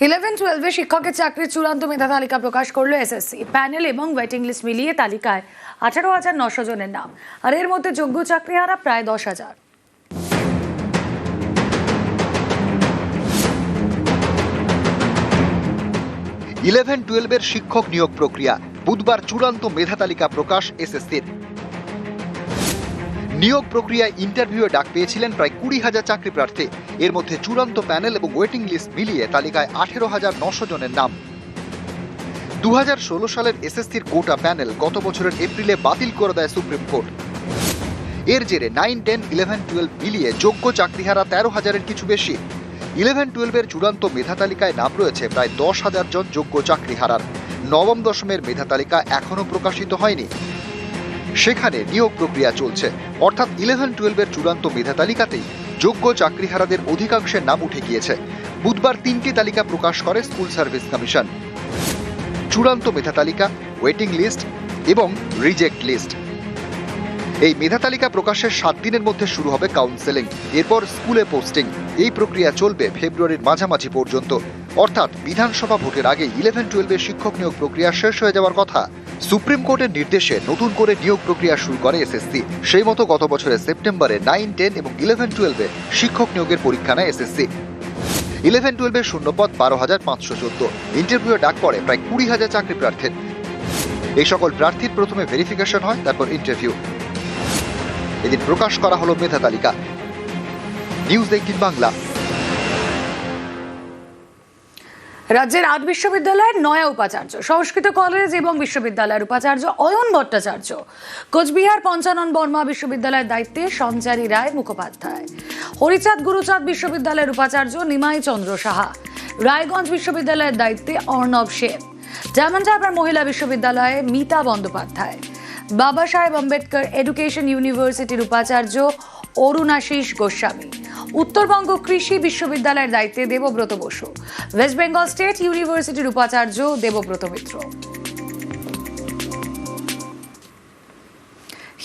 11-12 শিক্ষকের চাকরির চূড়ান্ত মেধা তালিকা প্রকাশ করলো এসএসসি। প্যানেল এবং ওয়েটিং লিস্ট মিলিয়ে তালিকায় 18,900 জনের নাম, আর এর মধ্যে যোগ্য চাকরিহারা প্রায় 10,000। ইলেভেন 12-এর শিক্ষক নিয়োগ প্রক্রিয়া বুধবার চূড়ান্ত মেধা তালিকা প্রকাশ এসএসসির। নিয়োগ প্রক্রিয়ায় ইন্টারভিউয়ে ডাক পেয়েছিলেন প্রায় 20,000 চাকরি প্রার্থী। এর মধ্যে চূড়ান্ত প্যানেল এবং ওয়েটিং লিস্ট মিলিয়ে তালিকায় 18,900 জনের নাম। 2016 সালের এসএসসির কোটা প্যানেল গত বছরের এপ্রিলে বাতিল করে দেয় সুপ্রিম কোর্ট। এর জেরে 9, 10, 11, 12 মিলিয়ে যোগ্য চাকরিহারা 13,000-এর কিছু বেশি। 11-12-এর চূড়ান্ত মেধা তালিকায় নাম রয়েছে প্রায় 10,000 জন যোগ্য চাকরিহারার। নবম দশমের মেধা তালিকা এখনও প্রকাশিত হয়নি, সেখানে নিয়োগ প্রক্রিয়া চলছে। অর্থাৎ 11-12-এর চূড়ান্ত মেধা তালিকাতেই যোগ্য চাকরিহারাদের অধিকাংশের নাম উঠে গিয়েছে। বুধবার 3টি তালিকা প্রকাশ করে স্কুল সার্ভিস কমিশন: চূড়ান্ত মেধা তালিকা, ওয়েটিং লিস্ট এবং রিজেক্ট লিস্ট। এই মেধা তালিকা প্রকাশের 7 দিনের মধ্যে শুরু হবে কাউন্সেলিং, এরপর স্কুলে পোস্টিং। এই প্রক্রিয়া চলবে ফেব্রুয়ারির মাঝামাঝি পর্যন্ত। অর্থাৎ বিধানসভা ভোটের আগে 11-12-এর শিক্ষক নিয়োগ প্রক্রিয়া শেষ হয়ে যাওয়ার কথা। সুপ্রিম কোর্টের নির্দেশে নতুন করে নিয়োগ প্রক্রিয়া শুরু করে এসএসসি। সেই মতো গত বছরের সেপ্টেম্বরে 9, 10 এবং 11-12-এ শিক্ষক নিয়োগের পরীক্ষা নেয় এসএসসি। 11-12-এর শূন্যপদ 12,514। ইন্টারভিউয়ে ডাক পড়ে প্রায় 20,000 চাকরি প্রার্থীর। এই সকল প্রার্থীর প্রথমে ভেরিফিকেশন হয়, তারপর ইন্টারভিউ। এদিন প্রকাশ করা হলো মেধা তালিকা। নিউজ 18 বাংলা। রাজ্যের 8 বিশ্ববিদ্যালয়ের নয়া উপাচার্য, সংস্কৃত কলেজ এবং বিশ্ববিদ্যালয়ের উপাচার্য অয়ন ভট্টাচার্য। কোচবিহার পঞ্চানন বর্মা বিশ্ববিদ্যালয়ের দায়িত্বে সঞ্চারী রায় মুখোপাধ্যায়। হরিচাঁদ গুরুচাঁদ বিশ্ববিদ্যালয়ের উপাচার্য নিমাই চন্দ্র সাহা। রায়গঞ্জ বিশ্ববিদ্যালয়ের দায়িত্বে অর্ণব সেন। ডায়মন্ড হারবার মহিলা বিশ্ববিদ্যালয়ে মিতা বন্দ্যোপাধ্যায়। বাবা সাহেব আম্বেদকর এডুকেশন ইউনিভার্সিটির উপাচার্য অরুণাশিস গোস্বামী। উত্তরবঙ্গ কৃষি বিশ্ববিদ্যালয়ের দায়িত্বে দেবব্রত বসু। ওয়েস্ট বেঙ্গল স্টেট ইউনিভার্সিটির উপাচার্য দেবব্রত মিত্র।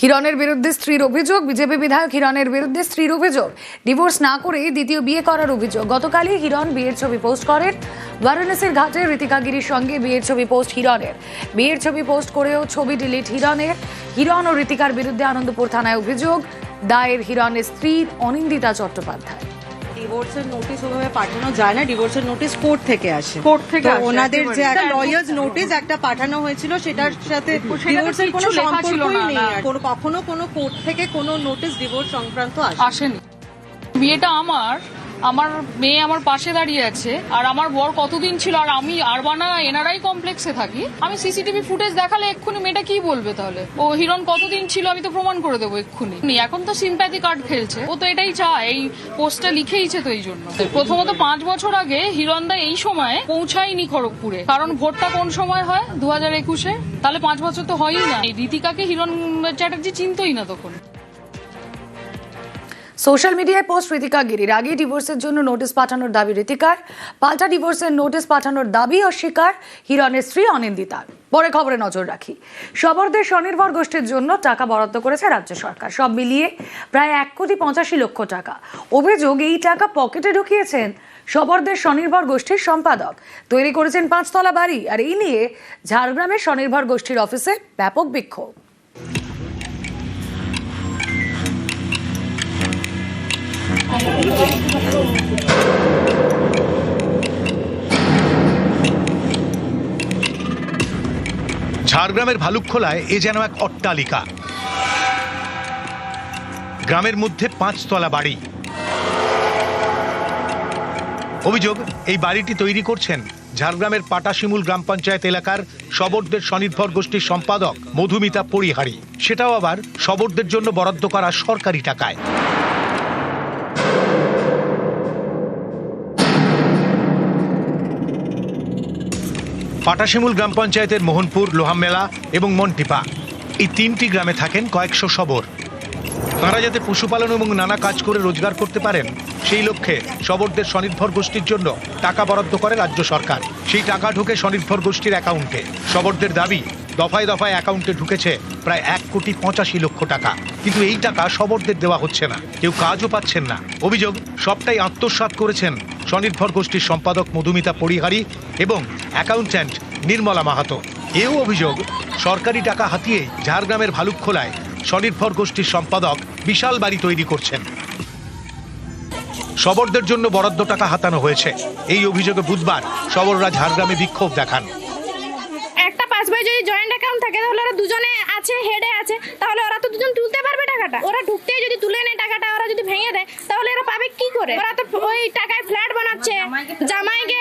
হিরণের বিরুদ্ধে স্ত্রীর অভিযোগ। বিজেপি বিধায়ক হিরণের বিরুদ্ধে স্ত্রীর অভিযোগ, ডিভোর্স না করে দ্বিতীয় বিয়ে করার অভিযোগ। গতকালই হিরণ বিয়ের ছবি পোস্ট করেন। বারাণসীর ঘাটে ঋতিকা গিরির সঙ্গে বিয়ের ছবি পোস্ট হিরণের। বিয়ের ছবি পোস্ট করেও ছবি ডিলিট হিরণের। হিরণ ও ঋতিকার বিরুদ্ধে আনন্দপুর থানায় অভিযোগ দায়ের হিরণের স্ত্রী অনিন্দিতা চট্টোপাধ্যায়। ডিভোর্সের নোটিশ ওভাবে পাঠানো যায় না, ডিভোর্সের নোটিশ কোর্ট থেকে আসে। কোর্ট থেকে ওনাদের যে একটা লয়ার্স নোটিশ একটা পাঠানো হয়েছিল, সেটার সাথে ডিভোর্সের কোনো সম্পর্কই নেই। কখনো কোনো কোর্ট থেকে কোনো নোটিশ ডিভোর্স সংক্রান্ত আসেনি। বিয়েটা আমার মেয়ে আমার পাশে দাঁড়িয়ে আছে, আর আমার বর কতদিন ছিল, আর আমি আরবানা এনআরআই কমপ্লেক্সে থাকি। আমি সিসিটিভি ফুটেজ দেখালে এক্ষুনি মেয়েটা কি বলবে তাহলে? ও হিরণ কতদিন ছিল আমি তো প্রমাণ করে দেবো এক্ষুনি। এখন তো সিম্প্যাথি কার্ড খেলছে, ও তো এটাই চায়, এই পোস্টটা লিখেইছে তো এই জন্য। প্রথমত 5 বছর আগে হিরণদা এই সময়ে পৌঁছায়নি খড়গপুরে, কারণ ভোটটা কোন সময় হয় 2021-এ, তাহলে 5 বছর তো হয়ই না। এই রীতিকাকে হিরণ চ্যাটার্জি চিনতই না তখন। সোশ্যাল মিডিয়ায় পোস্ট ঋতিকা গিরির। আগে ডিভোর্সের জন্য নোটিশ পাঠানোর দাবি ঋতিকার, পাল্টা ডিভোর্সের নোটিশ পাঠানোর দাবি অস্বীকার হিরণের স্ত্রী অনিন্দিতার। পরে খবরে নজর রাখি। শবরদের স্বনির্ভর গোষ্ঠীর জন্য টাকা বরাদ্দ করেছে রাজ্য সরকার, সব মিলিয়ে প্রায় 1,85,00,000 টাকা। অভিযোগ এই টাকা পকেটে ঢুকিয়েছেন শবরদের স্বনির্ভর গোষ্ঠীর সম্পাদক। তৈরি করেছেন 5 তলা বাড়ি, আর এই নিয়ে ঝাড়গ্রামের স্বনির্ভর গোষ্ঠীর অফিসে ব্যাপক বিক্ষোভ। ঝাড়গ্রামের ভালুকখোলায় এ যেন এক অট্টালিকা। গ্রামের মধ্যে 5 তলা বাড়ি। অভিযোগ, এই বাড়িটি তৈরি করছেন ঝাড়গ্রামের পাটাশিমুল গ্রাম পঞ্চায়েত এলাকার শবরদের স্বনির্ভর গোষ্ঠীর সম্পাদক মধুমিতা পরিহারি। সেটাও আবার শবরদের জন্য বরাদ্দ করা সরকারি টাকায়। পাটাশিমুল গ্রাম পঞ্চায়েতের মোহনপুর, লোহামেলা এবং মন্টিপা, এই 3টি গ্রামে থাকেন কয়েকশো শবর। তাঁরা যাতে পশুপালন এবং নানা কাজ করে রোজগার করতে পারেন, সেই লক্ষ্যে শবরদের স্বনির্ভর গোষ্ঠীর জন্য টাকা বরাদ্দ করে রাজ্য সরকার। সেই টাকা ঢোকে স্বনির্ভর গোষ্ঠীর অ্যাকাউন্টে। শবরদের দাবি, দফায় দফায় অ্যাকাউন্টে ঢুকেছে প্রায় 1,85,00,000 টাকা, কিন্তু এই টাকা শবরদের দেওয়া হচ্ছে না, কেউ কাজও পাচ্ছেন না। অভিযোগ, সবটাই আত্মসাৎ করেছেন স্বনির্ভর গোষ্ঠীর সম্পাদক মধুমিতা পরিহারি এবং অ্যাকাউন্ট্যান্ট নির্মলা মাহাতো। এও অভিযোগ, সরকারি টাকা হাতিয়ে ঝাড়গ্রামের ভালুকখোলায় স্বনির্ভর গোষ্ঠীর সম্পাদক বিশাল বাড়ি তৈরি করছেন। শবরদের জন্য বরাদ্দ টাকা হাতানো হয়েছে। এই অভিযোগে বুধবার শবররা ঝাড়গ্রামে বিক্ষোভ দেখান। একটা পাসবই যদি জয়েন্ট অ্যাকাউন্ট থাকে তাহলে ওরা দুজনে আছে, হেডে আছে, তাহলে ওরা তো দুজন তুলতে পারবে টাকাটা। ওরা ঢুকতেই যদি তুলে নেয় টাকাটা, ওরা যদি ভেঙে দেয় তাহলে এরা পাবে কি করে? ওরা তো ওই টাকায় ফ্ল্যাট বানাচ্ছে, জামাইকে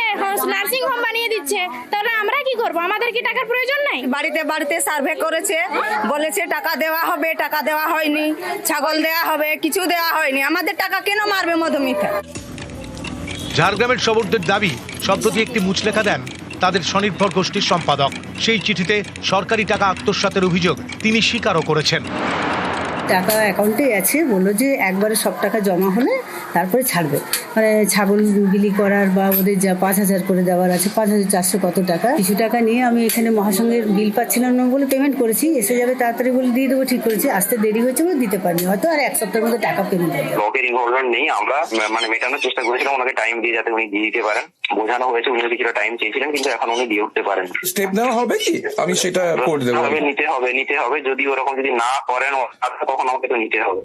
নার্সিং হোম বানিয়ে দিচ্ছে, তাহলে আমরা কি করব? আমাদের কি টাকার প্রয়োজন নাই? বাড়িতে বাড়িতে সার্ভে করেছে, বলেছে টাকা দেওয়া হবে, টাকা দেওয়া হয়নি, ছাগল দেওয়া হবে, কিছু দেওয়া হয়নি। আমাদের টাকা কেন মারবে মধুমিতা? ঝাড়গ্রামের শবরদের দাবি, সম্প্রতি একটি মুচলেখা দেন তাদের স্বনির্ভর গোষ্ঠীর সম্পাদক। সেই চিঠিতে সরকারি টাকা আত্মসাতের অভিযোগ তিনি স্বীকারও করেছেন। টাকা অ্যাকাউন্টে আছে, বললো যে একবারে সব টাকা জমা হলে তারপরে ছাড়বে। মানে ছাগল বিলি করার বা ওদের যা 5,000 করে দেওয়ার আছে, 5,400 কত টাকা, কিছু টাকা নিয়ে আমি এখানে মহাসংঘের বিল পাচ্ছিলাম না বলে পেমেন্ট করেছি, এসে যাবে তাড়াতাড়ি বলে দিয়ে দেবো, ঠিক করেছি। আসতে দেরি হয়েছে বলে দিতে পারিনি, হয়তো আর এক সপ্তাহের মধ্যে টাকা পেমেন্ট হবে। ব্লকের ইনভলভমেন্ট নেই, আমরা মানে মেটানোর চেষ্টা করেছিলাম ওনাকে টাইম দিয়ে, যাতে উনি দিয়ে দিতে পারেন। বোঝানো হয়েছে, উনি কিছুটা টাইম চেয়েছিলেন, কিন্তু এখন উনি দিয়ে উঠতে পারেন। স্টেপ নেওয়া হবে কি? আমি সেটা করে দেবো। নিতে হবে যদি ওরকম যদি না করেন তখন আমাকে তো নিতে হবে।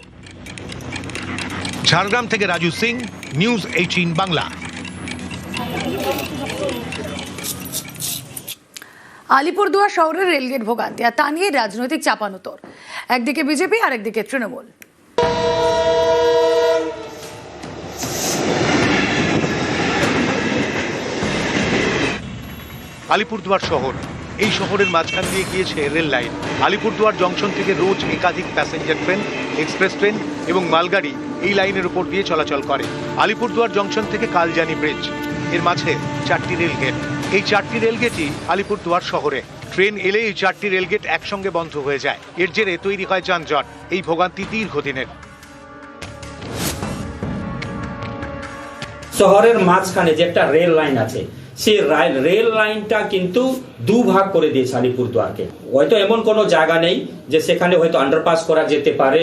ঝাড়গ্রাম থেকে রাজু সিং, নিউজ 18 বাংলা। আলিপুরদুয়ার শহরের রেলগেট ভোগান্তি, আর তা নিয়ে রাজনৈতিক চাপানোতর। একদিকে বিজেপি আর একদিকে তৃণমূল। আলিপুরদুয়ার শহর, এই শহরের মাঝখান দিয়ে গিয়েছে রেল লাইন। আলিপুরদুয়ার জংশন থেকে রোজ একাধিক প্যাসেঞ্জার ট্রেন, এক্সপ্রেস ট্রেন এবং মালগাড়ি এই লাইনের উপর দিয়ে চলাচল করে। আলিপুরদুয়ার জংশন থেকে কালজানি ব্রিজ, এর মাঝে 4টি রেলগেট। এই 4টি রেলগেটই আলিপুরদুয়ার শহরে। ট্রেন এলে এই 4টি রেলগেট একসঙ্গে বন্ধ হয়ে যায়। এর জেরে তৈরি হয় যানজট। এই ভোগান্তি দীর্ঘদিনের। শহরের মাঝখানে যে একটা রেল লাইন আছে, সেই রেল লাইনটা কিন্তু দুভাগ করে দিয়েছে আলিপুরদুয়ারকে। হয়তো এমন কোনো জায়গা নেই যে সেখানে হয়তো আন্ডারপাস করা যেতে পারে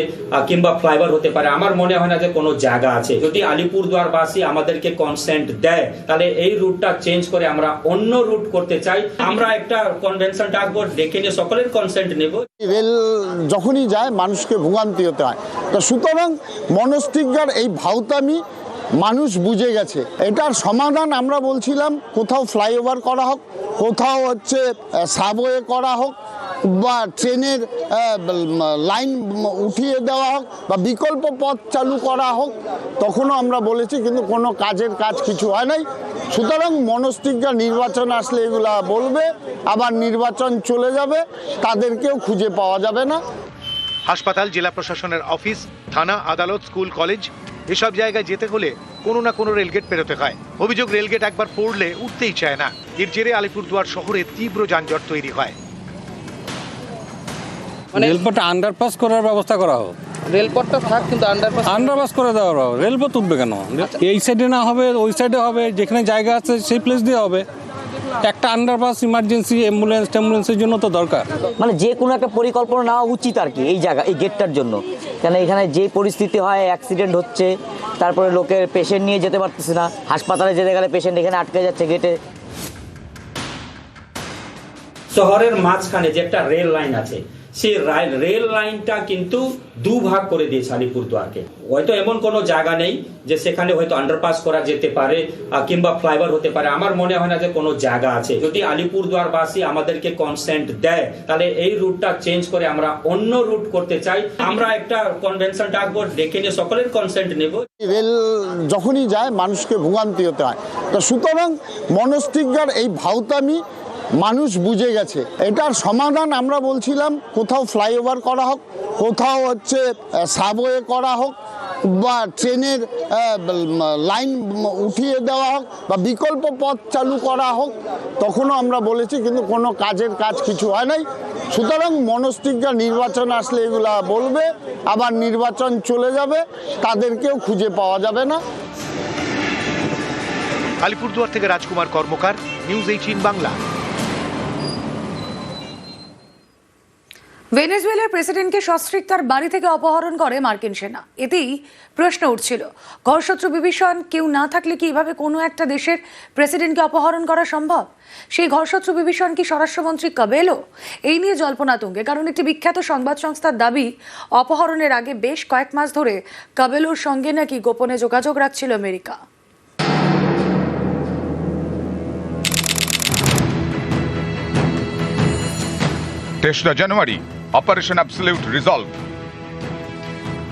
কিংবা ফ্লাইওভার হতে পারে। আমার মনে হয় না যে কোনো জায়গা আছে। যদি আলিপুরদুয়ারবাসী আমাদেরকে কনসেন্ট দেয়, তাহলে এই রুটটা চেঞ্জ করে আমরা অন্য রুট করতে চাই। আমরা একটা কনভেনশন ডাকবো, ডেকে নিয়ে সকলের কনসেন্ট নেব। রেল যখনই যায় মানুষকে ভোগান্তি হতে হয়, তো সুতরাং মনস্তিজ্ঞার এই ভাউতামি মানুষ বুঝে গেছে। এটার সমাধান আমরা বলছিলাম কোথাও ফ্লাইওভার করা হোক, কোথাও হচ্ছে সাবওয়ে করা হোক, বা ট্রেনের লাইন উঠিয়ে দেওয়া হোক, বা বিকল্প পথ চালু করা হোক। তখনও আমরা বলেছি, কিন্তু কোনো কাজের কাজ কিছু হয় নাই। সুতরাং মনস্তিজ্ঞা নির্বাচন আসলে এগুলা বলবে, আবার নির্বাচন চলে যাবে, তাদেরকেও খুঁজে পাওয়া যাবে না। হাসপাতাল, জেলা প্রশাসনের অফিস, থানা, আদালত, স্কুল, কলেজ এসব জায়গায় যেতে হলে কোনো না কোনো রেলগেট পেরোতে হয়। অভিযোগ, রেলগেট একবার পড়লে উঠতেই চায় না। এর জেরে আলিপুরদুয়ার শহরে তীব্র যানজট তৈরি হয়। রেলপথটা আন্ডারপাস করার ব্যবস্থা করা হোক। রেলপথটা থাক, কিন্তু আন্ডারপাস করে দেওয়া হোক। রেলপথ উঠবে কেন? এই সাইডে না হবে, ওই সাইডে হবে, যেখানে জায়গা আছে সেই প্লেস দিয়ে হবে। একটা আন্ডারপাস ইমার্জেন্সি অ্যাম্বুলেন্সের জন্য তো দরকার। মানে যে কোনো একটা পরিকল্পনা নেওয়া উচিত আর কি এই জায়গা, এই গেটটার জন্য। কেন এখানে যে পরিস্থিতি হয়, অ্যাক্সিডেন্ট হচ্ছে, তারপরে লোকের পেশেন্ট নিয়ে যেতে পারতেছে না, হাসপাতালে যেতে গেলে পেশেন্ট এখানে আটকে যাচ্ছে গেটে। শহরের মাঝখানে যে একটা রেল লাইন আছে, সেই রেল লাইনটা কিন্তু দুভাগ করে দিয়েছে আলিপুরদুয়ারকে। হয়তো এমন কোনো জায়গা নেই যে সেখানে হয়তো আন্ডারপাস করা যেতে পারে কিংবা ফ্লাইওভার হতে পারে। আমার মনে হয় না যে কোনো জায়গা আছে। যদি আলিপুরদুয়ারবাসী আমাদেরকে কনসেন্ট দেয়, তাহলে এই রুটটা চেঞ্জ করে আমরা অন্য রুট করতে চাই। আমরা একটা কনভেনশন ডাকবো, ডেকে নিয়ে সকলের কনসেন্ট নেব। রেল যখনই যায় মানুষকে ভোগান্তি হতে হয়, তো সুতরাং মনস্তিজ্ঞার এই ভাউতামি মানুষ বুঝে গেছে। এটার সমাধান আমরা বলছিলাম কোথাও ফ্লাইওভার করা হোক, কোথাও হচ্ছে সাবওয়ে করা হোক, বা ট্রেনের লাইন উঠিয়ে দেওয়া হোক, বা বিকল্প পথ চালু করা হোক। তখনও আমরা বলেছি, কিন্তু কোনো কাজের কাজ কিছু হয় নাই। সুতরাং মনস্তিজ্ঞা নির্বাচন আসলে এগুলা বলবে, আবার নির্বাচন চলে যাবে, তাদেরকেও খুঁজে পাওয়া যাবে না। আলিপুরদুয়ার থেকে রাজকুমার কর্মকার, নিউজ 18 বাংলা। ভেনেজুয়েলার প্রেসিডেন্টকে সস্ত্রীক তার বাড়ি থেকে অপহরণ করে মার্কিন সেনা। এতেই প্রশ্ন উঠছিল, ঘরশত্রু বিভীষণ কেউ না থাকলে কি এভাবে কোনো একটা দেশের প্রেসিডেন্টকে অপহরণ করা সম্ভব? সেই ঘরশত্রু বিভীষণ কি স্বরাষ্ট্রমন্ত্রী কাবেলো? এই নিয়ে জল্পনা তুঙ্গে, কারণ একটি বিখ্যাত সংবাদ সংস্থার দাবি, অপহরণের আগে বেশ কয়েক মাস ধরে কাবেলোর সঙ্গে নাকি গোপনে যোগাযোগ রাখছিল আমেরিকা। 23 জানুয়ারি অপারেশন অ্যাবসলিউট রিজলভ।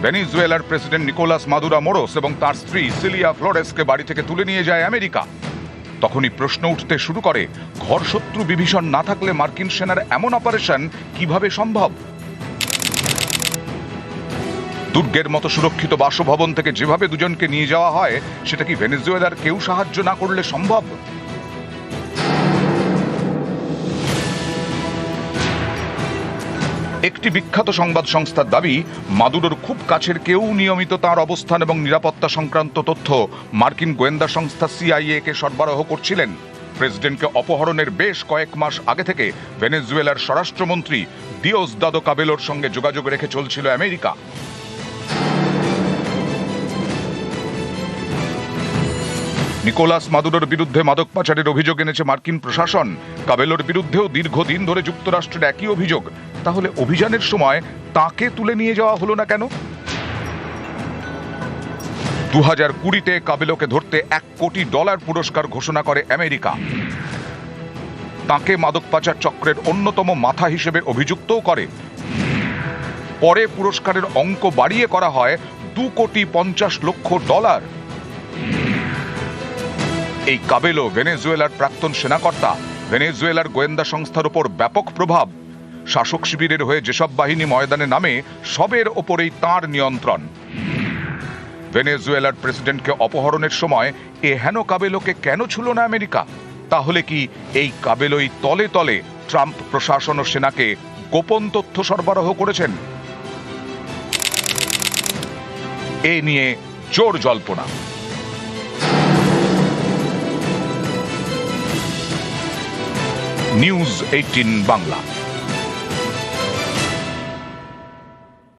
ভেনেজুয়েলার প্রেসিডেন্ট নিকোলাস মাদুরো মোরোস এবং তার স্ত্রী সিলিয়া ফ্লোরেসকে বাড়ি থেকে তুলে নিয়ে যায় আমেরিকা। তখনই প্রশ্ন উঠতে শুরু করে, ঘরশত্রু বিভীষণ না থাকলে মার্কিন সেনার এমন অপারেশন কিভাবে সম্ভব? দুর্গের মতো সুরক্ষিত বাসভবন থেকে যেভাবে দুজনকে নিয়ে যাওয়া হয়, সেটা কি ভেনেজুয়েলার কেউ সাহায্য না করলে সম্ভব? একটি বিখ্যাত সংবাদ সংস্থার দাবি, মাদুরোর খুব কাছের কেউ নিয়মিত তার অবস্থান এবং নিরাপত্তা সংক্রান্ত তথ্য মার্কিন গোয়েন্দা সংস্থা CIA কে সরবরাহ করছিলেন। প্রেসিডেন্টকে অপহরণের বেশ কয়েক মাস আগে থেকে ভেনেজুয়েলার স্বরাষ্ট্রমন্ত্রী দিওসদাদো কাবেলোর সঙ্গে যোগাযোগ রেখে চলছিল আমেরিকা। নিকোলাস মাদুরোর বিরুদ্ধে মাদক পাচারের অভিযোগ এনেছে মার্কিন প্রশাসন। কাবেলোর বিরুদ্ধেও দীর্ঘদিন ধরে যুক্তরাষ্ট্রের একই অভিযোগ। তাহলে অভিযানের সময় তাকে তুলে নিয়ে যাওয়া হলো না কেন? 2020-তে কাবেলোকে ধরতে $1 কোটি পুরস্কার ঘোষণা করে আমেরিকা। তাকে মাদক পাচার চক্রের অন্যতম মাথা হিসেবে অভিযুক্তও করে। পরে পুরস্কারের অঙ্ক বাড়িয়ে করা হয় $2,50,00,000। এই কাবেলো ভেনেজুয়েলার প্রাক্তন সেনাকর্তা। ভেনেজুয়েলার গোয়েন্দা সংস্থার উপর ব্যাপক প্রভাব। শাসক শিবিরের হয়ে যেসব বাহিনী ময়দানে নামে, সবের ওপরেই তাঁর নিয়ন্ত্রণ। ভেনেজুয়েলার প্রেসিডেন্টকে অপহরণের সময় এ হেন কাবেলোকে কেন ছুঁল না আমেরিকা? তাহলে কি এই কাবেলোই তলে তলে ট্রাম্প প্রশাসন ও সেনাকে গোপন তথ্য সরবরাহ করেছেন? এ নিয়ে জোর জল্পনা। নিউজ 18 বাংলা।